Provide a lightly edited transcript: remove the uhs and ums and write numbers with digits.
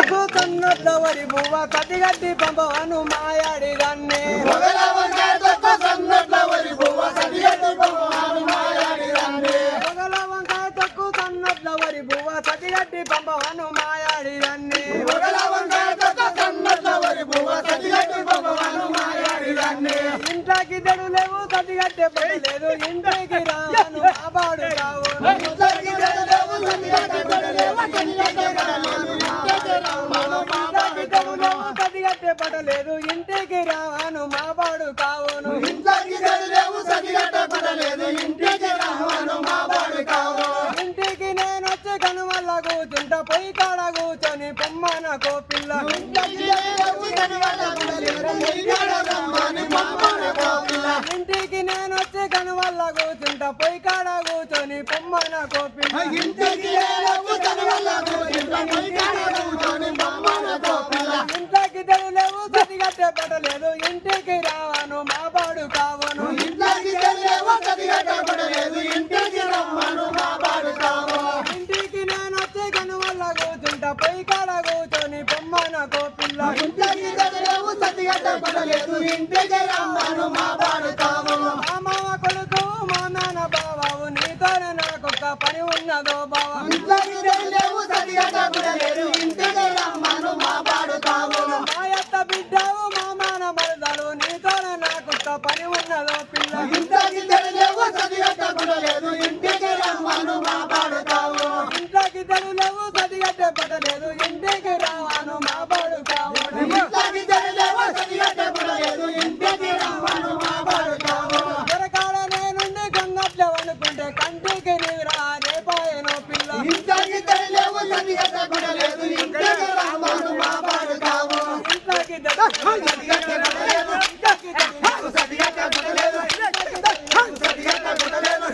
తొక్కు సన్నొద్దవరి బువ్వ కతిగట్టి పంపవను మాయాడి దాన్ని మొగల వంకాయ తొక్కు సన్నొద్దవరి బువ్వ కతిగట్టి పంపవను మాయాడి దాన్ని మొగల వంకాయ తొక్కు సన్నొద్దవరి బువ్వ కతిగట్టి పంపవను మాయాడి దాన్ని మొగల వంకాయ తొక్కు సన్నొద్దవరి బువ్వ కతిగట్టి పంపవను మాయాడి దాన్ని ఇంట్లోకి తెడు లేవు కతిగట్టే పడలేదు ఇంటికి రాను ఆబాడు రావు ఇంట్లోకి తెడు లేవు కతిగట్టే పడలేవు కతిగట్టే పడలేదు ఇంటికి రాను ఇంట్లోకి తెడు లేవు కతిగట్టే పడలేదు ఇంటికి రాను మాబాడు కావును ఇంట్లోకి తెడు లేవు కతిగట్టే పడలేదు ఇంటికి రాను మాబాడు కావు ఇంటికి నేను వచ్చి కనుమల్ల కూర్చుంటా పొయ్యి కాడ కూర్చొని పొమ్మన కోపిల్ల ఇంటికి లేవు కనుమల్ల కూర్చొని రమ్మని పొమ్మన కోపిల్ల ఇంటికి నేను వచ్చి కనుమల్ల కూర్చుంటా పొయ్యి కాడ కూర్చొని పొమ్మన కోపిల్ల ఇంటికి లేవు కనుమల్ల కూర్చొని కూర్చొని పొమ్మన కోపిల్ల ఇంట్లోకి తెరలేవు గతిగట్టే పడలేదు ఇంటికి రావను మాబాడు కావను ఇంట్లోకి తెరలేవు గతిగట్టే పడలేదు ఇంటికి రమ్మను మాబాడు కావు ఇంటికి నేను వచ్చి కనుమల్ల కూర్చుంటా పొయ్యి కాడ కూర్చొని పొమ్మన కోపిల్ల ఇంట్లోకి తెరలేవు గతిగట్టే పడలేదు ఇంటికి రమ్మను మాబాడు కావు మా మామ కొడుకు మా నాన్న బాబావు నీతోనే నాకొక్క పని ఉన్నదో బావ ఇంట్లోకి తెరలేవు గతిగట్టే పడలేదు ఇంటికి రమ్మను మాబాడు కావు మా అత్త బిడ్డవు మా నాన్న మరదలు నీతోనే నాకొక్క పని ఉన్నదో పిల్ల ఇంట్లోకి తెరలేవు గతిగట్టే పడలేదు ఇంటికి రమ్మను మాబాడు కావు ఇంట్లోకి తెరలేవు గతిగట్టే పడలేదు ఇంటికి రావాను మాబాడు కావను ఇంట్లోకి తెరలేవు గతిగట్టే పడలేదు ఇంటికి రమ్మను మాబాడు కావు దొరకాడ నేనుండి గంగట్ల అనుకుంటే కంటికి నీరా రేపాయను పిల్ల ఇంట్లోకి తెరలేవు గతిగట్టే పడలేదు ఇంటికి రమ్మను మాబాడు కావు ఇంట్లోకి గతిగట్టే పడలేదు గతిగట్టే పడలేదు గతిగట్టే పడలేదు